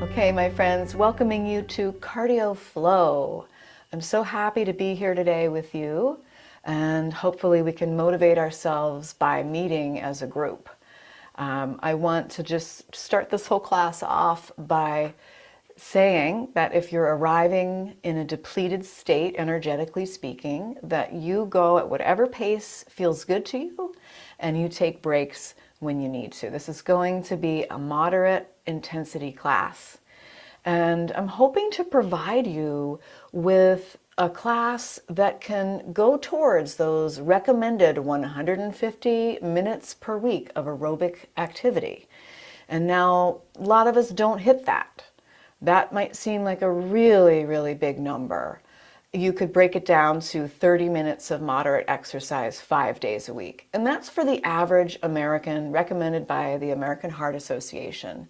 Okay, my friends, welcoming you to Cardio Flow. I'm so happy to be here today with you, and hopefully we can motivate ourselves by meeting as a group. I want to just start this whole class off by saying that if you're arriving in a depleted state, energetically speaking, that you go at whatever pace feels good to you and you take breaks when you need to. This is going to be a moderate intensity class. And I'm hoping to provide you with a class that can go towards those recommended 150 minutes per week of aerobic activity. And now, a lot of us don't hit that. That might seem like a really, really big number. You could break it down to 30 minutes of moderate exercise 5 days a week. And that's for the average American, recommended by the American Heart Association.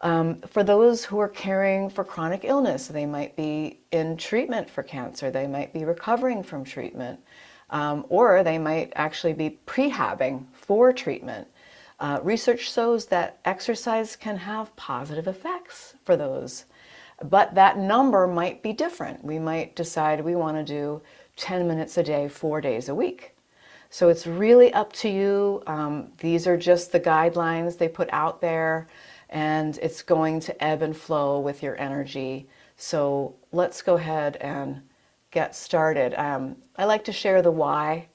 For those who are caring for chronic illness, they might be in treatment for cancer, they might be recovering from treatment, or they might actually be prehabbing for treatment. Research shows that exercise can have positive effects for those, but that number might be different. We might decide we want to do 10 minutes a day, 4 days a week. So it's really up to you. These are just the guidelines they put out there, and it's going to ebb and flow with your energy. So let's go ahead and get started. I like to share the why.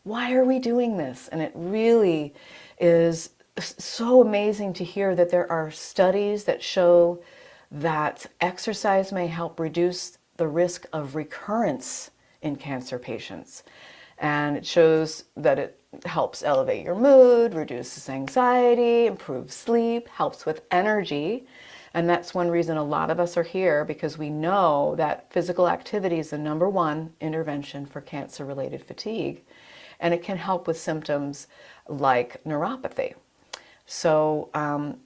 Why are we doing this? And it really is so amazing to hear that there are studies that show that exercise may help reduce the risk of recurrence in cancer patients. And it shows that it helps elevate your mood, reduces anxiety, improves sleep, helps with energy. And that's one reason a lot of us are here, because we know that physical activity is the #1 intervention for cancer-related fatigue. And it can help with symptoms like neuropathy. So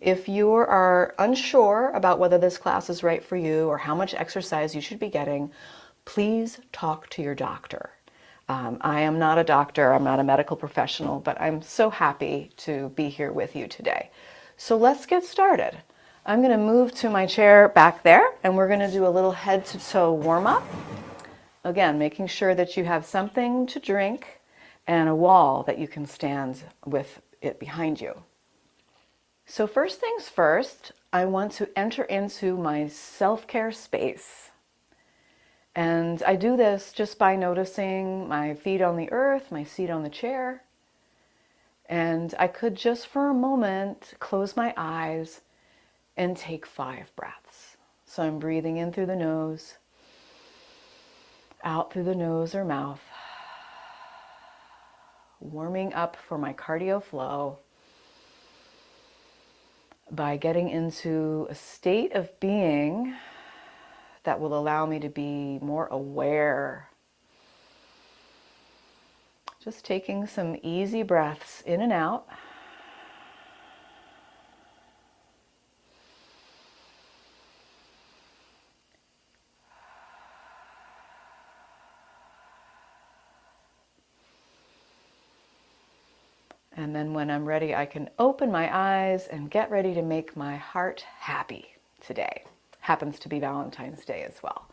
if you are unsure about whether this class is right for you or how much exercise you should be getting, please talk to your doctor. I am not a doctor, I'm not a medical professional, but I'm so happy to be here with you today. So let's get started. I'm going to move to my chair back there, and we're going to do a little head to toe warm up. Again, making sure that you have something to drink and a wall that you can stand with it behind you. So first things first, I want to enter into my self-care space. And I do this just by noticing my feet on the earth, my seat on the chair. And I could just for a moment close my eyes and take 5 breaths. So I'm breathing in through the nose, out through the nose or mouth, warming up for my cardio flow by getting into a state of being that will allow me to be more aware. Just taking some easy breaths in and out. And then when I'm ready, I can open my eyes and get ready to make my heart happy today. Happens to be Valentine's Day as well.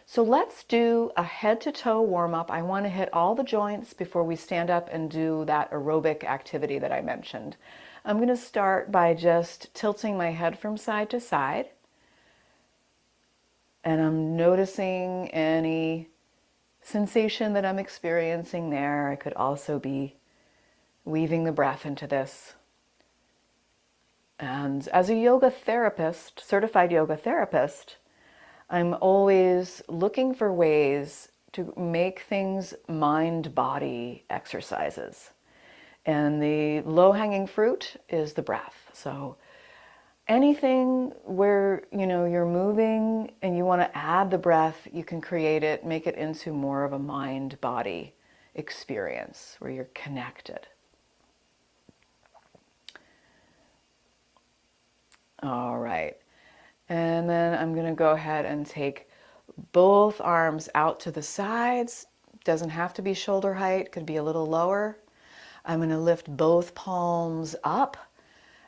So let's do a head to toe warm up. I want to hit all the joints before we stand up and do that aerobic activity that I mentioned. I'm going to start by just tilting my head from side to side. And I'm noticing any sensation that I'm experiencing there. I could also be weaving the breath into this. And as a yoga therapist, certified yoga therapist, I'm always looking for ways to make things mind-body exercises. And the low-hanging fruit is the breath. So anything where you're moving and you want to add the breath, you can create it, make it into more of a mind-body experience where you're connected. All right, and then I'm going to go ahead and take both arms out to the sides. Doesn't have to be shoulder height, could be a little lower. I'm going to lift both palms up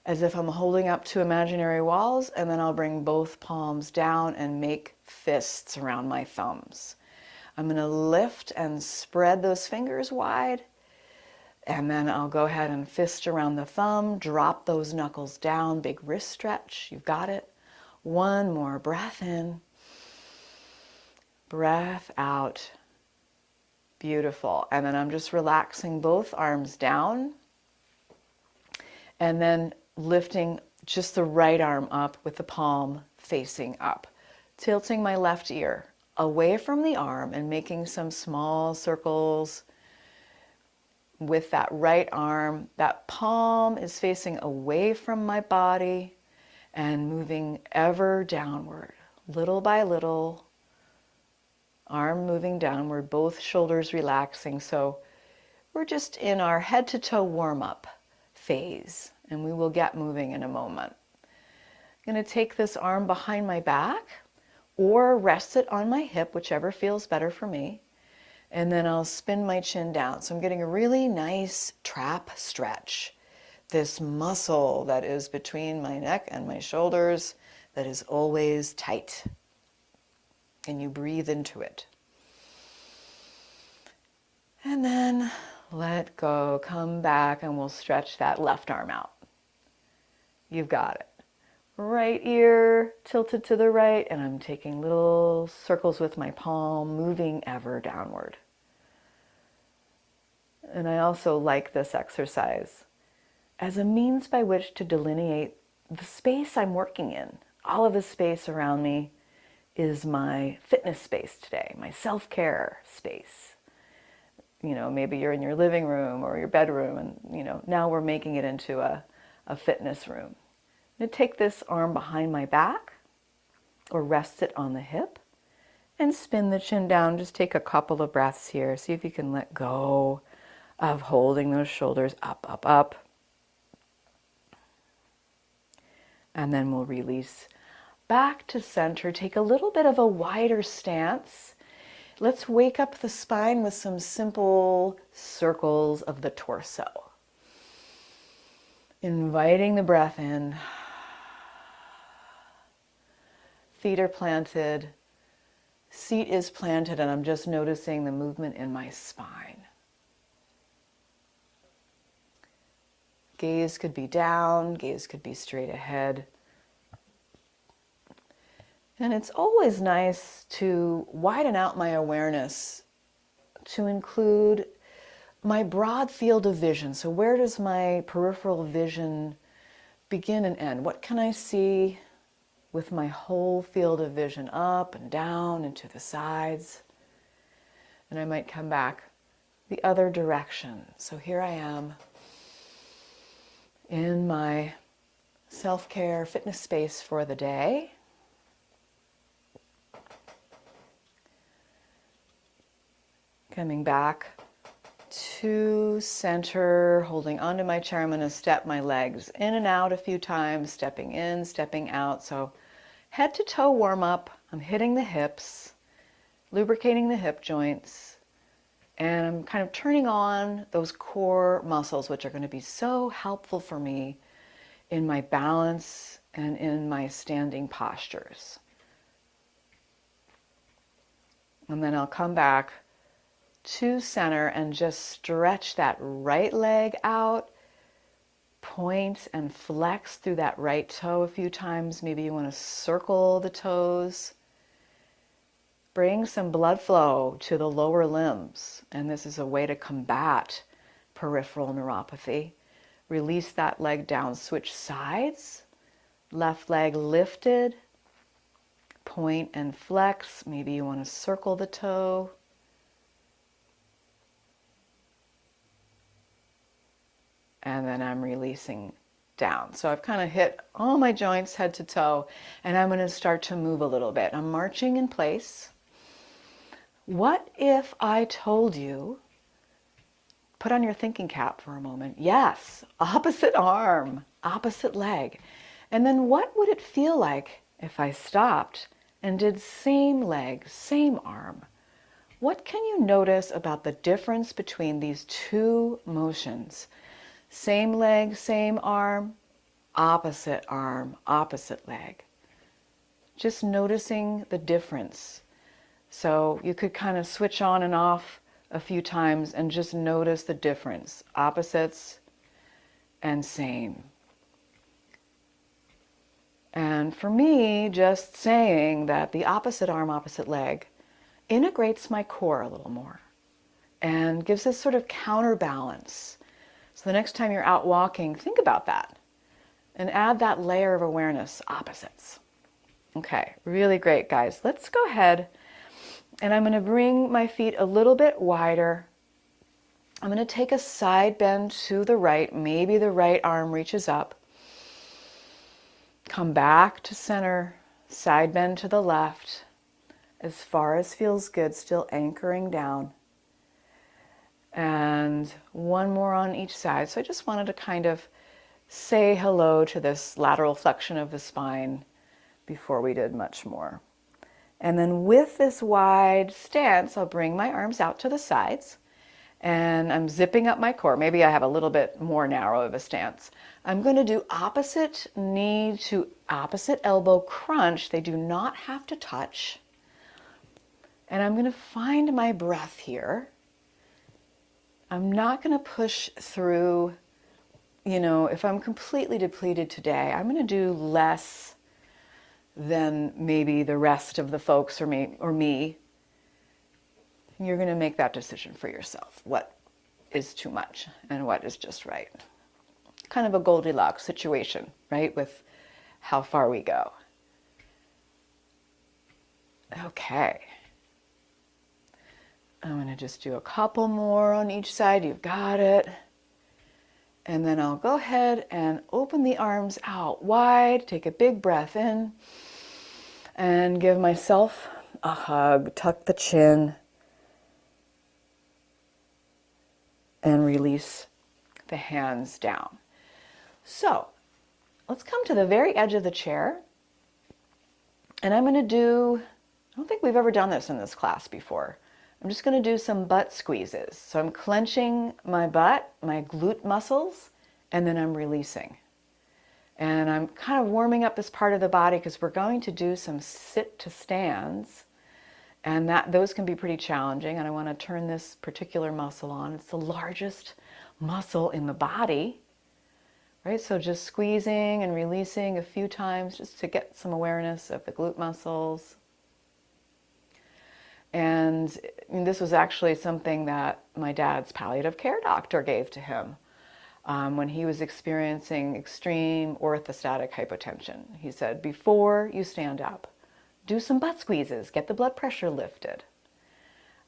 as if I'm holding up two imaginary walls, and then I'll bring both palms down and make fists around my thumbs. I'm going to lift and spread those fingers wide, and then I'll go ahead and fist around the thumb, drop those knuckles down, big wrist stretch. You've got it. One more breath in, breath out. Beautiful. And then I'm just relaxing both arms down, and then lifting just the right arm up with the palm facing up, tilting my left ear away from the arm and making some small circles with that right arm. That palm is facing away from my body and moving ever downward, little by little, arm moving downward, both shoulders relaxing. So we're just in our head to toe warm-up phase, and we will get moving in a moment. I'm going to take this arm behind my back or rest it on my hip, whichever feels better for me, and then I'll spin my chin down. So I'm getting a really nice trap stretch. This muscle that is between my neck and my shoulders that is always tight. And you breathe into it. And then let go, come back, and we'll stretch that left arm out. You've got it. Right ear tilted to the right, and I'm taking little circles with my palm, moving ever downward. And I also like this exercise as a means by which to delineate the space I'm working in. All of the space around me is my fitness space today, my self-care space. You know, maybe you're in your living room or your bedroom, and you know, now we're making it into a fitness room. I'm going to take this arm behind my back or rest it on the hip and spin the chin down. Just take a couple of breaths here. See if you can let go of holding those shoulders up, up, up. And then we'll release back to center. Take a little bit of a wider stance. Let's wake up the spine with some simple circles of the torso. Inviting the breath in. Feet are planted. Seat is planted, and I'm just noticing the movement in my spine. Gaze could be down, gaze could be straight ahead. And it's always nice to widen out my awareness to include my broad field of vision. So where does my peripheral vision begin and end? What can I see with my whole field of vision, up and down and to the sides? And I might come back the other direction. So here I am in my self-care fitness space for the day. Coming back to center, holding onto my chair. I'm going to step my legs in and out a few times, stepping in, stepping out. So head to toe warm up. I'm hitting the hips, lubricating the hip joints, and I'm kind of turning on those core muscles, which are going to be so helpful for me in my balance and in my standing postures. And then I'll come back to center and just stretch that right leg out, point and flex through that right toe a few times. Maybe you want to circle the toes. Bring some blood flow to the lower limbs, and this is a way to combat peripheral neuropathy. Release that leg down, switch sides, left leg lifted, point and flex. Maybe you want to circle the toe. And then I'm releasing down. So I've kind of hit all my joints head to toe, and I'm going to start to move a little bit. I'm marching in place. What if I told you, put on your thinking cap for a moment, yes, opposite arm, opposite leg. And then what would it feel like if I stopped and did same leg, same arm? What can you notice about the difference between these two motions? Same leg, same arm, opposite arm, opposite leg. Just noticing the difference. So you could kind of switch on and off a few times and just notice the difference. Opposites and same. And for me, just saying that the opposite arm, opposite leg integrates my core a little more and gives this sort of counterbalance. So the next time you're out walking, think about that and add that layer of awareness, opposites. Okay, really great, guys. Let's go ahead and I'm going to bring my feet a little bit wider. I'm going to take a side bend to the right. Maybe the right arm reaches up. Come back to center, side bend to the left, as far as feels good, still anchoring down. And one more on each side. So I just wanted to kind of say hello to this lateral flexion of the spine before we did much more. And then with this wide stance, I'll bring my arms out to the sides. And I'm zipping up my core. Maybe I have a little bit more narrow of a stance. I'm going to do opposite knee to opposite elbow crunch. They do not have to touch. And I'm going to find my breath here. I'm not going to push through, if I'm completely depleted today, I'm going to do less than maybe the rest of the folks or me. You're going to make that decision for yourself. What is too much and what is just right. Kind of a Goldilocks situation, right? With how far we go. Okay. I'm going to just do a couple more on each side. You've got it. And then I'll go ahead and open the arms out wide. Take a big breath in. And give myself a hug. Tuck the chin. And release the hands down. So let's come to the very edge of the chair. And I'm going to do, I don't think we've ever done this in this class before. I'm just going to do some butt squeezes. So I'm clenching my butt, my glute muscles, and then I'm releasing. And I'm kind of warming up this part of the body because we're going to do some sit to stands. And those can be pretty challenging, and I want to turn this particular muscle on. It's the largest muscle in the body, right? So just squeezing and releasing a few times just to get some awareness of the glute muscles. And this was actually something that my dad's palliative care doctor gave to him when he was experiencing extreme orthostatic hypotension. He said, before you stand up, do some butt squeezes, get the blood pressure lifted.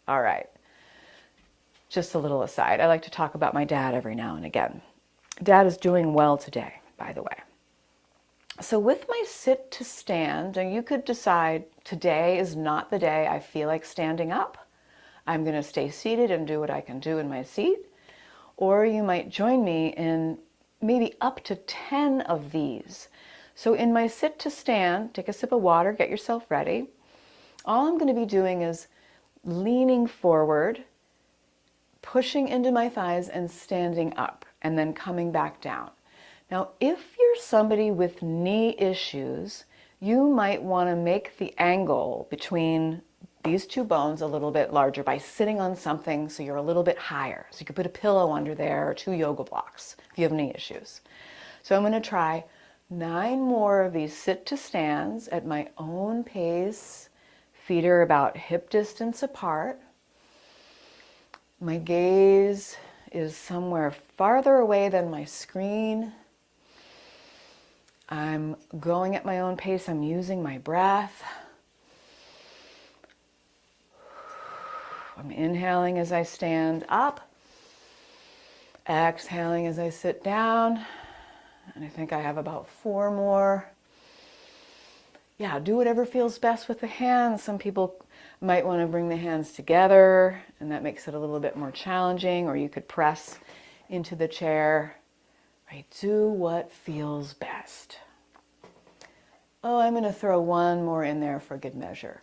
All right, just a little aside. I like to talk about my dad every now and again. Dad is doing well today, by the way. So with my sit to stand, and you could decide today is not the day I feel like standing up. I'm going to stay seated and do what I can do in my seat. Or you might join me in maybe up to 10 of these. So in my sit to stand, take a sip of water, get yourself ready. All I'm going to be doing is leaning forward, pushing into my thighs and standing up, and then coming back down. Now, if you're somebody with knee issues, you might want to make the angle between these two bones a little bit larger by sitting on something so you're a little bit higher. So you could put a pillow under there or 2 yoga blocks if you have knee issues. So I'm going to try 9 more of these sit to stands at my own pace. Feet are about hip distance apart. My gaze is somewhere farther away than my screen. I'm going at my own pace. I'm using my breath. I'm inhaling as I stand up, exhaling as I sit down. And I think I have about 4 more. Yeah, do whatever feels best with the hands. Some people might want to bring the hands together, and that makes it a little bit more challenging, or you could press into the chair. Right, do what feels best. Oh, I'm going to throw 1 more in there for good measure.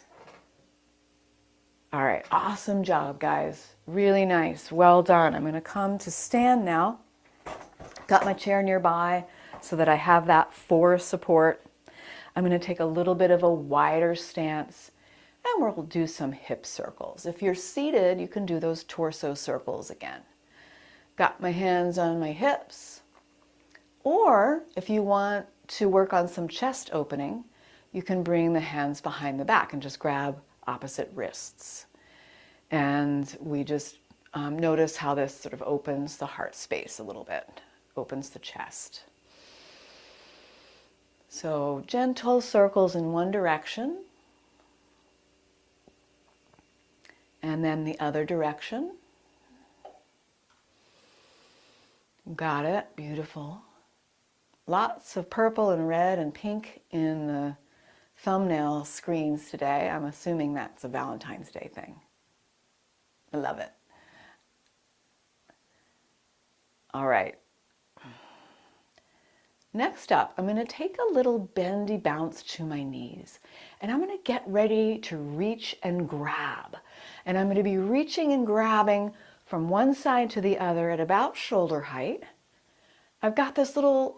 All right, awesome job, guys. Really nice. Well done. I'm going to come to stand now. Got my chair nearby. so that I have that for support. I'm going to take a little bit of a wider stance, and we'll do some hip circles. If you're seated, you can do those torso circles again. Got my hands on my hips. Or if you want to work on some chest opening, you can bring the hands behind the back and just grab opposite wrists. And we just notice how this sort of opens the heart space a little bit, opens the chest. So gentle circles in one direction, and then the other direction. Got it, beautiful. Lots of purple and red and pink in the thumbnail screens today. I'm assuming that's a Valentine's Day thing. I love it. All right. Next up, I'm going to take a little bendy bounce to my knees, and I'm going to get ready to reach and grab. And I'm going to be reaching and grabbing from one side to the other at about shoulder height. I've got this little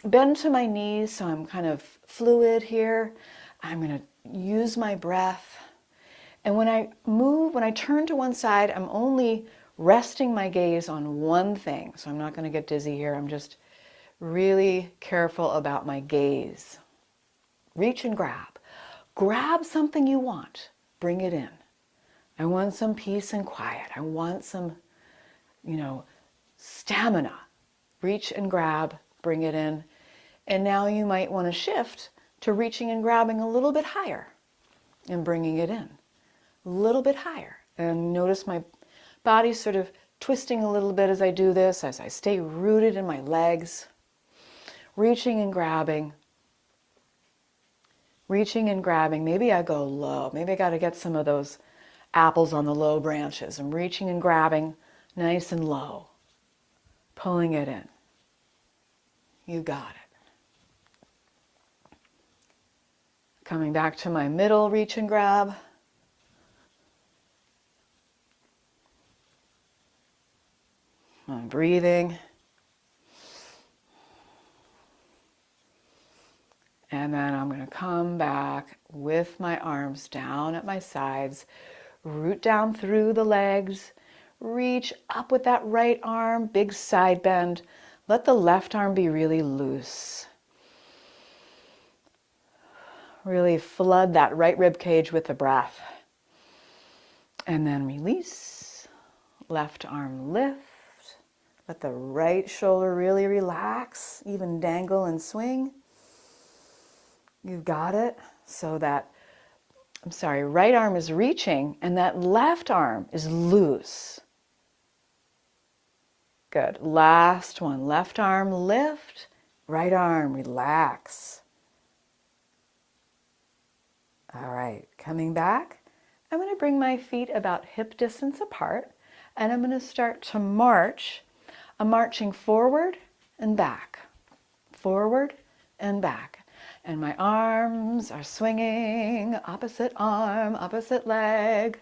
bend to my knees, so I'm kind of fluid here. I'm going to use my breath. And when I move, when I turn to one side, I'm only resting my gaze on one thing. So I'm not going to get dizzy here. I'm just really careful about my gaze. Reach and grab. Grab something you want. Bring it in. I want some peace and quiet. I want some, stamina. Reach and grab, bring it in. And now you might want to shift to reaching and grabbing a little bit higher and bringing it in. A little bit higher. And notice my body sort of twisting a little bit as I do this, as I stay rooted in my legs. Reaching and grabbing. Reaching and grabbing. Maybe I go low. Maybe I got to get some of those apples on the low branches. I'm reaching and grabbing nice and low. Pulling it in. You got it. Coming back to my middle reach and grab. I'm breathing. And then I'm going to come back with my arms down at my sides, root down through the legs, reach up with that right arm, big side bend. Let the left arm be really loose. Really flood that right rib cage with the breath. And then release. Left arm lift. Let the right shoulder really relax, even dangle and swing. You've got it. So that, right arm is reaching and that left arm is loose. Good. Last one. Left arm lift, right arm relax. All right. Coming back, I'm going to bring my feet about hip distance apart and I'm going to start to march. I'm marching forward and back. Forward and back. And my arms are swinging, opposite arm, opposite leg.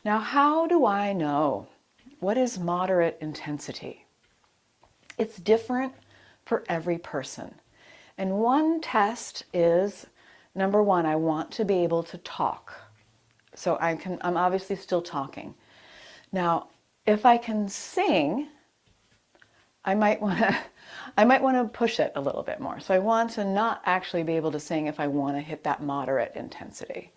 Now, how do I know what is moderate intensity? It's different for every person. And one test is, number one, I want to be able to talk. So I'm obviously still talking. Now, if I can sing, I might want to push it a little bit more. So I want to not actually be able to sing if I want to hit that moderate intensity.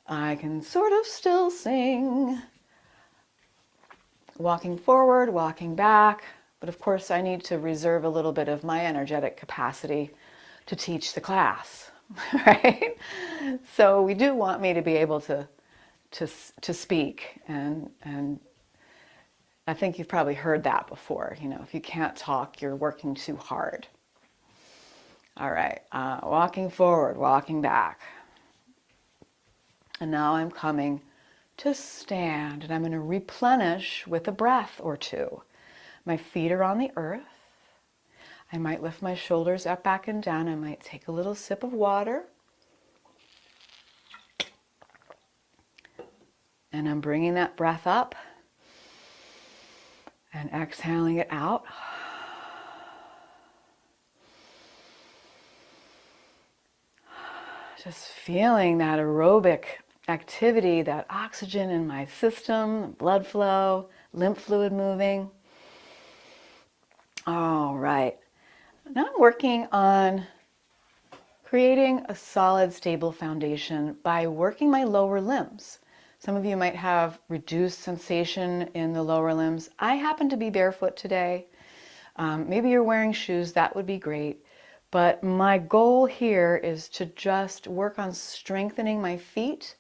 I can sort of still sing. Walking forward, walking back. But of course I need to reserve a little bit of my energetic capacity to teach the class, right? So we do want me to be able to speak, and I think you've probably heard that before. If you can't talk, you're working too hard. All right, walking forward, walking back. And now I'm coming to stand, and I'm going to replenish with a breath or two. My feet are on the earth. I might lift my shoulders up, back, and down. I might take a little sip of water. And I'm bringing that breath up and exhaling it out. Just feeling that aerobic activity, that oxygen in my system, blood flow, lymph fluid moving. All right. Now I'm working on creating a solid, stable foundation by working my lower limbs. Some of you might have reduced sensation in the lower limbs. I happen to be barefoot today. Maybe you're wearing shoes, that would be great. But my goal here is to just work on strengthening my feet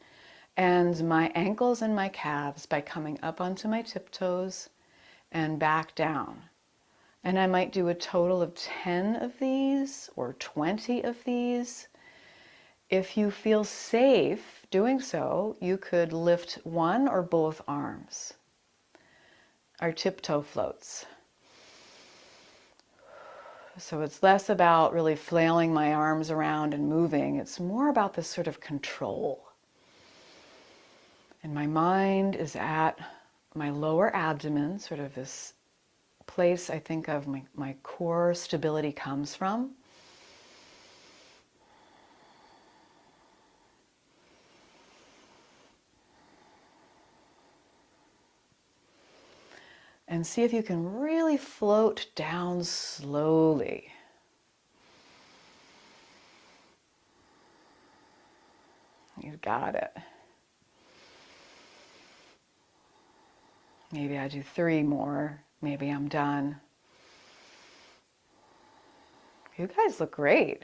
and my ankles and my calves by coming up onto my tiptoes and back down. And I might do a total of 10 of these or 20 of these. If you feel safe doing so, you could lift one or both arms. Our tiptoe floats. So it's less about really flailing my arms around and moving. It's more about this sort of control. And my mind is at my lower abdomen, sort of this place I think of my core stability comes from. And see if you can really float down slowly. You've got it. Maybe I do 3 more. Maybe I'm done. You guys look great.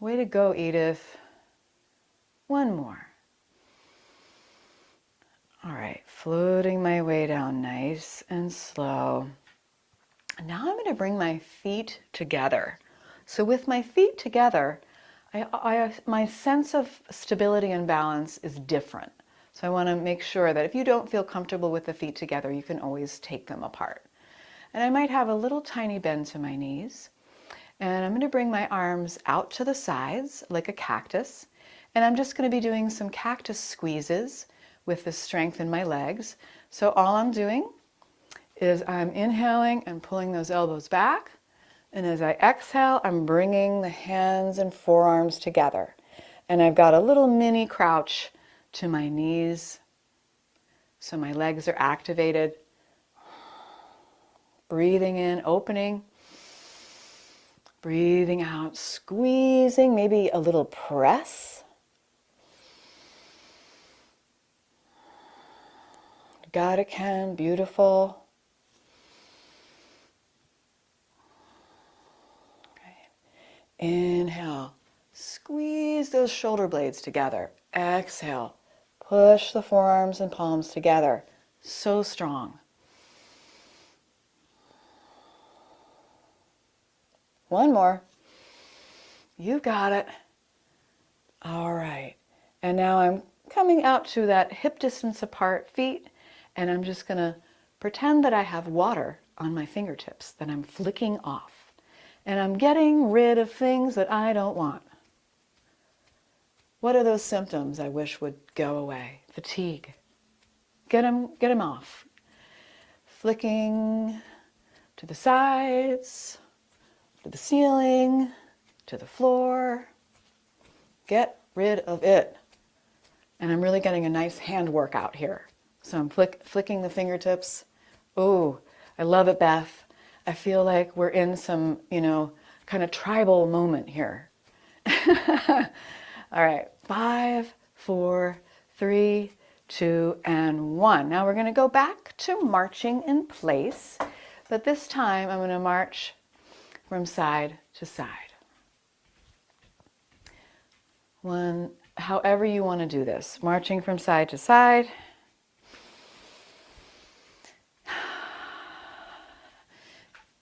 Way to go, Edith. 1 more. All right, floating my way down nice and slow. Now I'm going to bring my feet together. So with my feet together, my sense of stability and balance is different. So I want to make sure that if you don't feel comfortable with the feet together, you can always take them apart. And I might have a little tiny bend to my knees. And I'm going to bring my arms out to the sides like a cactus. And I'm just going to be doing some cactus squeezes with the strength in my legs. So all I'm doing is I'm inhaling and pulling those elbows back. And as I exhale, I'm bringing the hands and forearms together. And I've got a little mini crouch to my knees. So my legs are activated. Breathing in, opening. Breathing out, squeezing, maybe a little press. Got it, Ken. Beautiful. Okay. Inhale. Squeeze those shoulder blades together. Exhale. Push the forearms and palms together. So strong. 1 more. You got it. All right. And now I'm coming out to that hip distance apart feet. And I'm just going to pretend that I have water on my fingertips that I'm flicking off. And I'm getting rid of things that I don't want. What are those symptoms I wish would go away? Fatigue. Get them off. Flicking to the sides, to the ceiling, to the floor. Get rid of it. And I'm really getting a nice hand workout here. So I'm flicking the fingertips. Oh, I love it, Beth. I feel like we're in some, kind of tribal moment here. All right, 5, 4, 3, 2, and 1. Now we're going to go back to marching in place, but this time I'm going to march from side to side. However you want to do this, marching from side to side.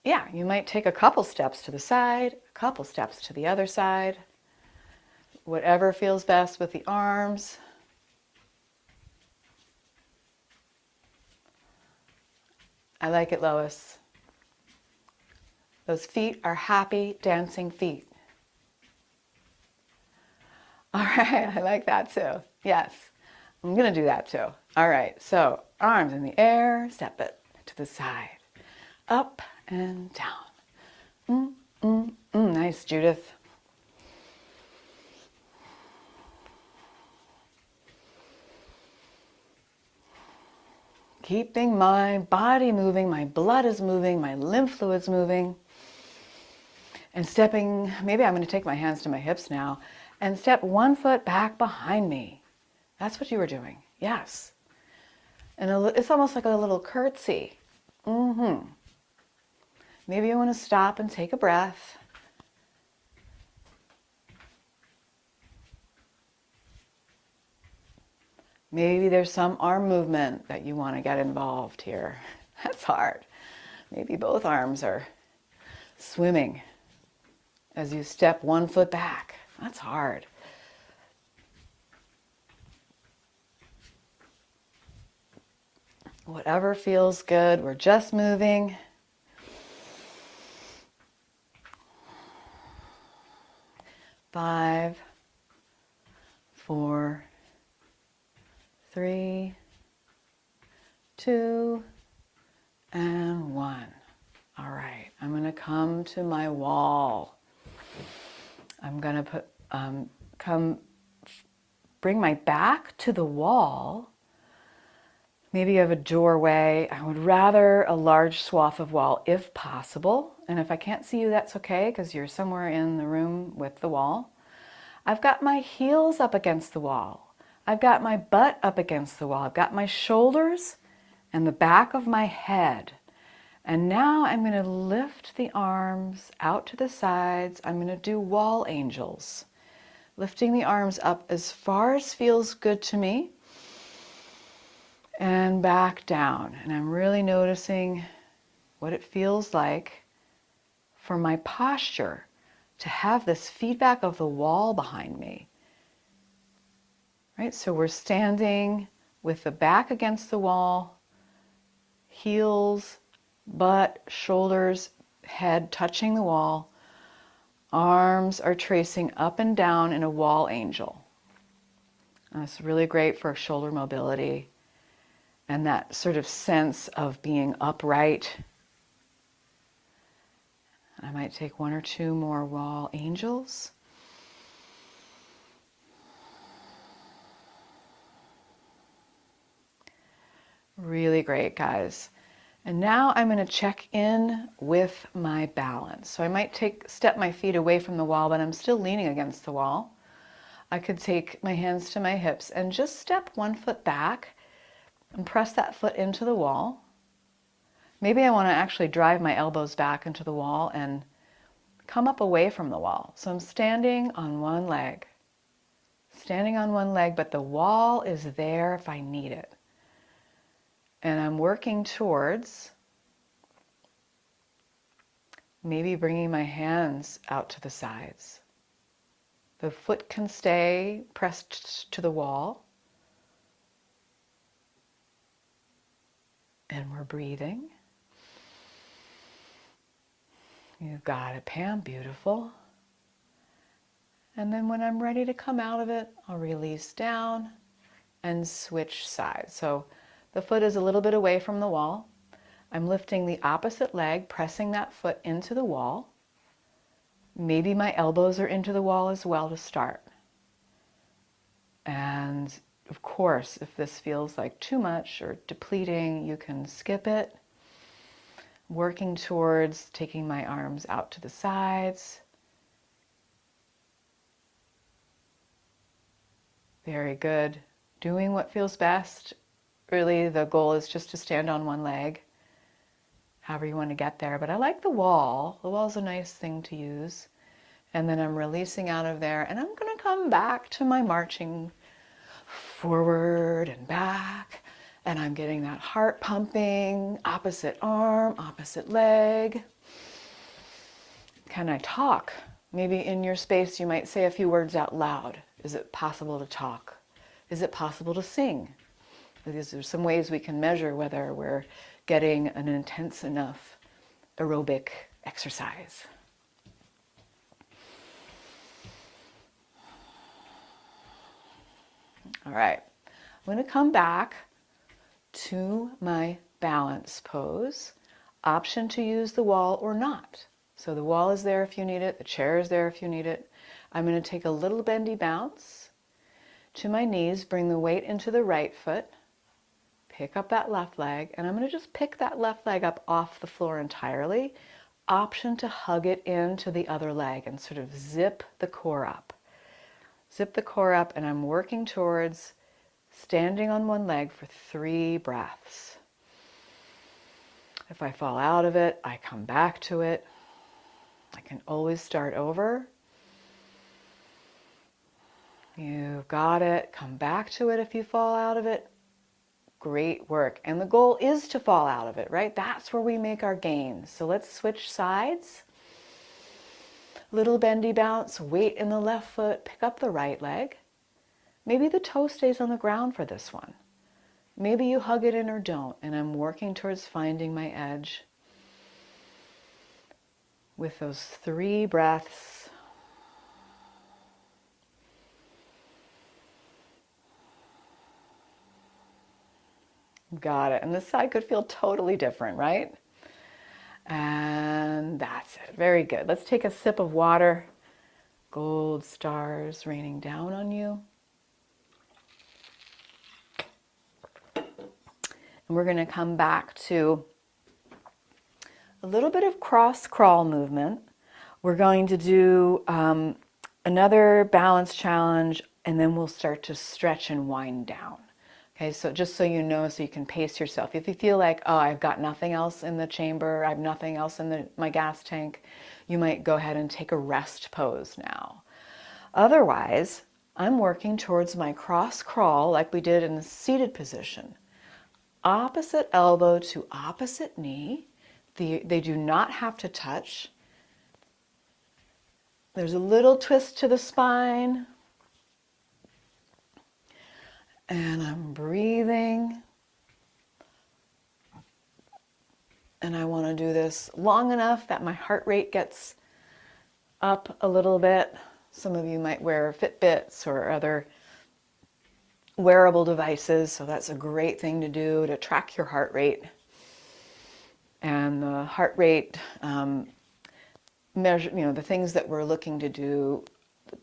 Yeah, you might take a couple steps to the side, a couple steps to the other side, whatever feels best with the arms. I like it, Lois. Those feet are happy, dancing feet. All right, I like that too. Yes, I'm going to do that too. All right, so arms in the air, step it to the side, up and down. Nice, Judith. keeping my body moving, my blood is moving, my lymph fluid's moving. And stepping, maybe I'm going to take my hands to my hips now and step 1 foot back behind me. That's what you were doing. Yes. And it's almost like a little curtsy. Maybe you want to stop and take a breath. Maybe there's some arm movement that you want to get involved here. That's hard. Maybe both arms are swimming as you step 1 foot back. That's hard. Whatever feels good, we're just moving. Five, 4, 3, 2, and 1. All right, I'm going to come to my wall. I'm going to bring my back to the wall. Maybe you have a doorway. I would rather a large swath of wall if possible. And if I can't see you, that's okay, because you're somewhere in the room with the wall. I've got my heels up against the wall. I've got my butt up against the wall. I've got my shoulders and the back of my head. And now I'm going to lift the arms out to the sides. I'm going to do wall angels, lifting the arms up as far as feels good to me and back down. And I'm really noticing what it feels like for my posture to have this feedback of the wall behind me. Right? So we're standing with the back against the wall, heels, butt, shoulders, head touching the wall. Arms are tracing up and down in a wall angel. And it's really great for shoulder mobility and that sort of sense of being upright. I might take 1 or 2 more wall angels. Really great, guys. And now I'm going to check in with my balance. So I might step my feet away from the wall, but I'm still leaning against the wall. I could take my hands to my hips and just step 1 foot back and press that foot into the wall. Maybe I want to actually drive my elbows back into the wall and come up away from the wall. So I'm standing on one leg, but the wall is there if I need it. And I'm working towards maybe bringing my hands out to the sides. The foot can stay pressed to the wall. And we're breathing. You got it, Pam. Beautiful. And then when I'm ready to come out of it, I'll release down and switch sides. So the foot is a little bit away from the wall. I'm lifting the opposite leg, pressing that foot into the wall. Maybe my elbows are into the wall as well to start. And of course, if this feels like too much or depleting, you can skip it. Working towards taking my arms out to the sides. Very good. Doing what feels best. Really, the goal is just to stand on one leg, however you want to get there. But I like the wall. The wall is a nice thing to use. And then I'm releasing out of there, and I'm going to come back to my marching forward and back. And I'm getting that heart pumping, opposite arm, opposite leg. Can I talk? Maybe in your space you might say a few words out loud. Is it possible to talk? Is it possible to sing? These are some ways we can measure whether we're getting an intense enough aerobic exercise. All right, I'm going to come back to my balance pose. Option to use the wall or not. So the wall is there if you need it, the chair is there if you need it. I'm going to take a little bendy bounce to my knees, bring the weight into the right foot. pick up that left leg, and I'm going to just pick that left leg up off the floor entirely. Option to hug it into the other leg and sort of zip the core up. Zip the core up, and I'm working towards standing on one leg for 3 breaths. If I fall out of it, I come back to it. I can always start over. You've got it. Come back to it if you fall out of it. Great work. And the goal is to fall out of it, right? That's where we make our gains. So let's switch sides. Little bendy bounce, weight in the left foot, pick up the right leg. Maybe the toe stays on the ground for this one. Maybe you hug it in or don't, and I'm working towards finding my edge with those 3 breaths. Got it. And this side could feel totally different, right? And that's it. Very good. Let's take a sip of water. Gold stars raining down on you. And we're going to come back to a little bit of cross crawl movement. We're going to do another balance challenge, and then we'll start to stretch and wind down. Okay, so just so you know, so you can pace yourself. If you feel like, oh, I've got nothing else in the chamber, I have nothing else in my gas tank, you might go ahead and take a rest pose now. Otherwise, I'm working towards my cross crawl like we did in the seated position. Opposite elbow to opposite knee. They do not have to touch. There's a little twist to the spine. And I'm breathing. And I want to do this long enough that my heart rate gets up a little bit. Some of you might wear Fitbits or other wearable devices, so that's a great thing to do to track your heart rate. And the heart rate measure, the things that we're looking to do,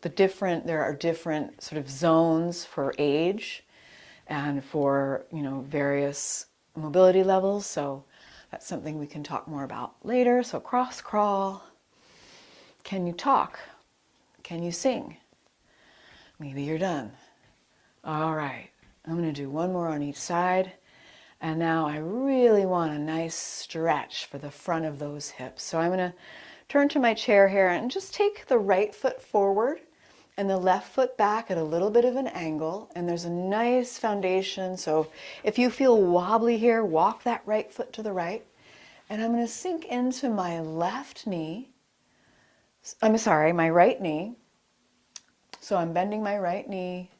there are different sort of zones for age and for, various mobility levels. So that's something we can talk more about later. So cross crawl. Can you talk? Can you sing? Maybe you're done. All right, I'm going to do one more on each side. And now I really want a nice stretch for the front of those hips. So I'm going to turn to my chair here and just take the right foot forward and the left foot back at a little bit of an angle. And there's a nice foundation. So if you feel wobbly here, walk that right foot to the right. And I'm going to sink into my left knee. My right knee. So I'm bending my right knee.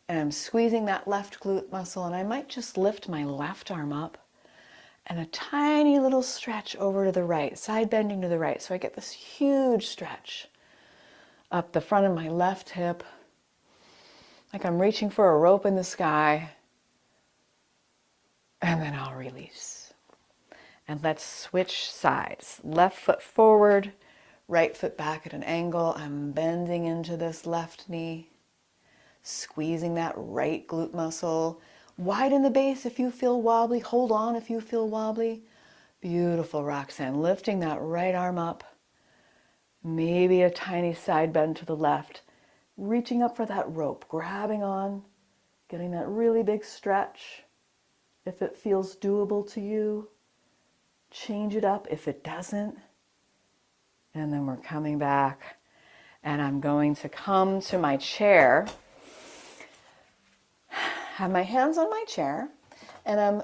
And I'm squeezing that left glute muscle, and I might just lift my left arm up and a tiny little stretch over to the right, side bending to the right. So I get this huge stretch up the front of my left hip, like I'm reaching for a rope in the sky. And then I'll release. And let's switch sides. Left foot forward, right foot back at an angle. I'm bending into this left knee. Squeezing that right glute muscle. Widen the base if you feel wobbly. Hold on if you feel wobbly. Beautiful, Roxanne. Lifting that right arm up. Maybe a tiny side bend to the left. Reaching up for that rope. Grabbing on. Getting that really big stretch. If it feels doable to you. Change it up if it doesn't. And then we're coming back. And I'm going to come to my chair. Have my hands on my chair, and I'm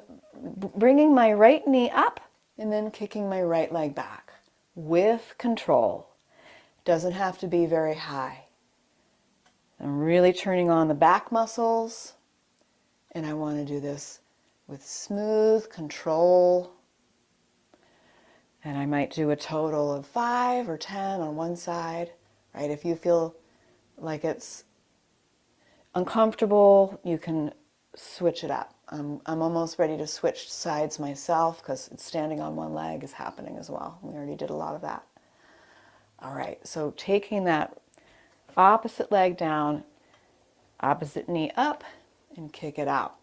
bringing my right knee up and then kicking my right leg back with control. Doesn't have to be very high. I'm really turning on the back muscles, and I want to do this with smooth control. And I might do a total of 5 or 10 on one side, right? If you feel like it's uncomfortable, you can switch it up. I'm almost ready to switch sides myself because standing on one leg is happening as well. We already did a lot of that. All right, so taking that opposite leg down, opposite knee up, and kick it out.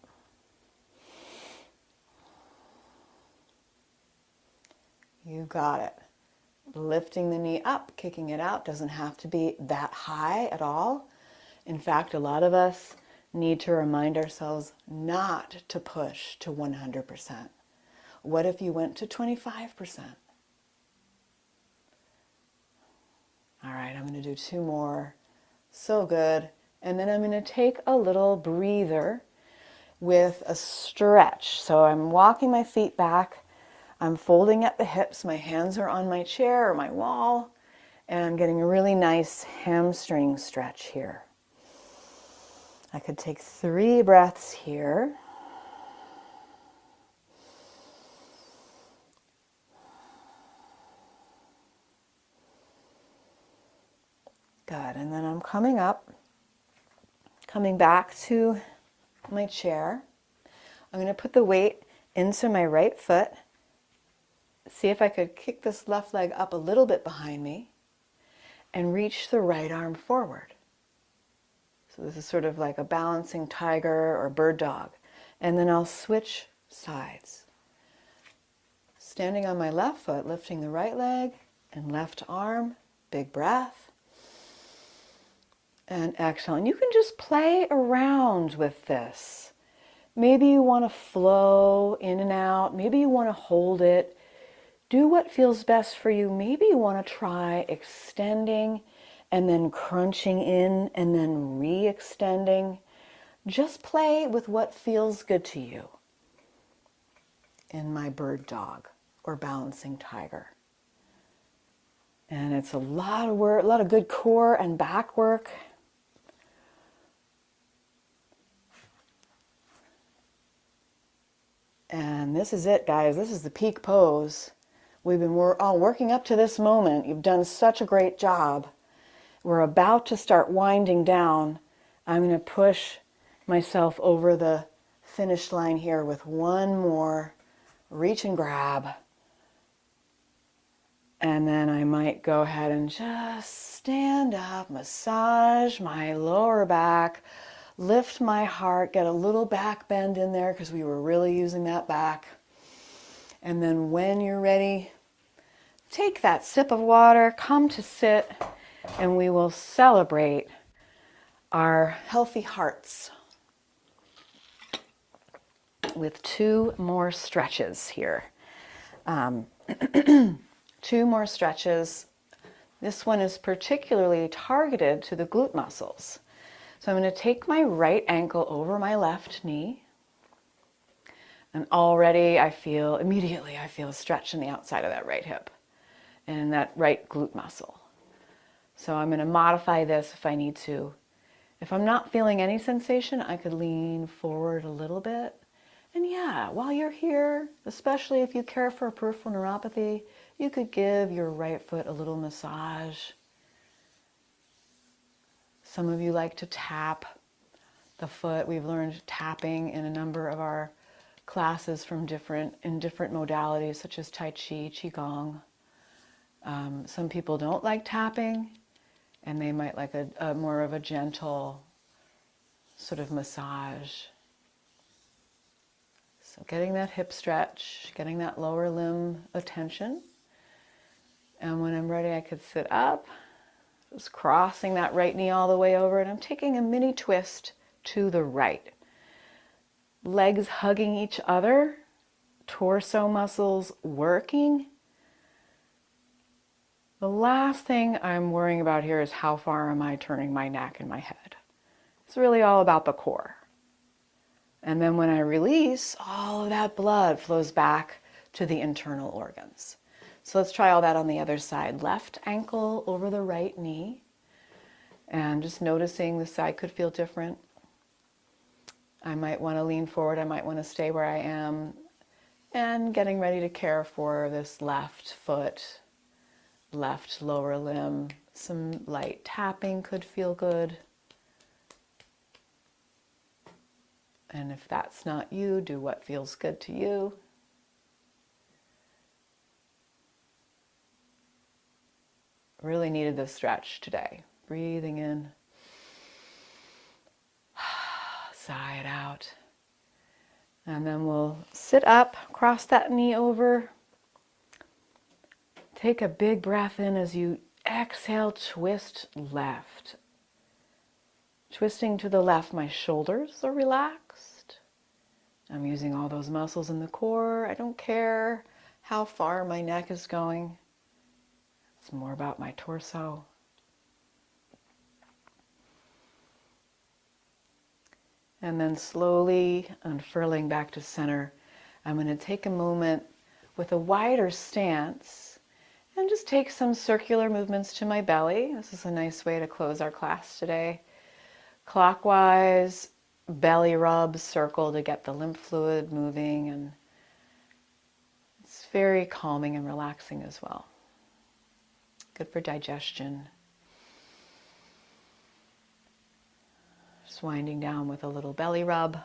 You got it. Lifting the knee up, kicking it out. Doesn't have to be that high at all. In fact, a lot of us need to remind ourselves not to push to 100%. What if you went to 25%? All right, I'm going to do 2 more. So good. And then I'm going to take a little breather with a stretch. So I'm walking my feet back. I'm folding at the hips. My hands are on my chair or my wall. And I'm getting a really nice hamstring stretch here. I could take 3 breaths here. Good. And then I'm coming up, coming back to my chair. I'm going to put the weight into my right foot. See if I could kick this left leg up a little bit behind me and reach the right arm forward. So this is sort of like a balancing tiger or bird dog. And then I'll switch sides. Standing on my left foot, lifting the right leg and left arm, big breath. And exhale. And you can just play around with this. Maybe you want to flow in and out. Maybe you want to hold it. Do what feels best for you. Maybe you want to try extending and then crunching in and then re-extending. Just play with what feels good to you in my bird dog or balancing tiger. And it's a lot of work, a lot of good core and back work. And this is it, guys. This is the peak pose. We've been all working up to this moment. You've done such a great job. We're about to start winding down. I'm going to push myself over the finish line here with 1 more reach and grab. And then I might go ahead and just stand up, massage my lower back, lift my heart, get a little back bend in there because we were really using that back. And then when you're ready, take that sip of water, come to sit, and we will celebrate our healthy hearts with 2 more stretches here. 2 more stretches. This one is particularly targeted to the glute muscles. So I'm going to take my right ankle over my left knee. And already immediately I feel a stretch in the outside of that right hip and that right glute muscle. So I'm going to modify this if I need to. If I'm not feeling any sensation, I could lean forward a little bit. And yeah, while you're here, especially if you care for peripheral neuropathy, you could give your right foot a little massage. Some of you like to tap the foot. We've learned tapping in a number of our classes in different modalities, such as Tai Chi, Qigong. Some people don't like tapping, and they might like a more of a gentle sort of massage. So getting that hip stretch, getting that lower limb attention. And when I'm ready, I could sit up, just crossing that right knee all the way over, and I'm taking a mini twist to the right. Legs hugging each other, torso muscles working. The last thing I'm worrying about here is how far am I turning my neck and my head. It's really all about the core. And then when I release, all of that blood flows back to the internal organs. So let's try all that on the other side. Left ankle over the right knee. And just noticing the side could feel different. I might want to lean forward. I might want to stay where I am. And getting ready to care for this left foot, left lower limb. Some light tapping could feel good. And if that's not you, do what feels good to you. Really needed this stretch today. Breathing in. Sigh it out. And then we'll sit up, cross that knee over. Take a big breath in as you exhale, twist left. Twisting to the left, my shoulders are relaxed. I'm using all those muscles in the core. I don't care how far my neck is going. It's more about my torso. And then slowly unfurling back to center, I'm going to take a moment with a wider stance and just take some circular movements to my belly. This is a nice way to close our class today. Clockwise, belly rub, circle to get the lymph fluid moving, and it's very calming and relaxing as well. Good for digestion. Just winding down with a little belly rub.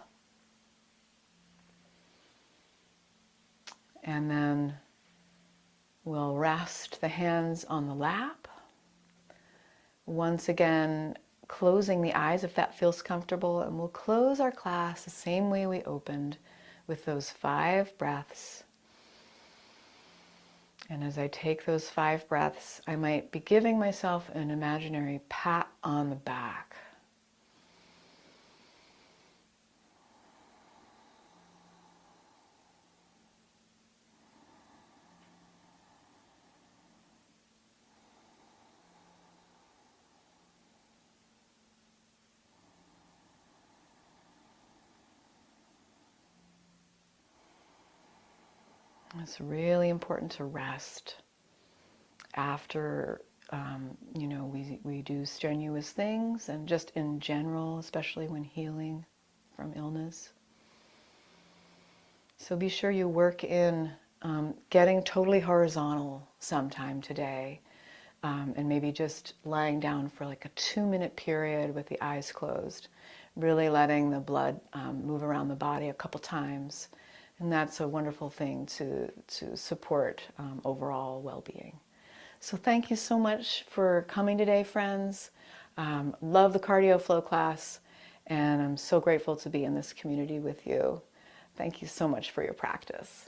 And then we'll rest the hands on the lap. Once again, closing the eyes if that feels comfortable, and we'll close our class the same way we opened, with those 5 breaths. And as I take those 5 breaths, I might be giving myself an imaginary pat on the back. It's really important to rest after, we do strenuous things, and just in general, especially when healing from illness. So be sure you work in getting totally horizontal sometime today, and maybe just lying down for like a 2-minute period with the eyes closed, really letting the blood move around the body a couple times. And that's a wonderful thing to support overall well-being. So thank you so much for coming today, friends. Love the Cardio Flow class, and I'm so grateful to be in this community with you. Thank you so much for your practice.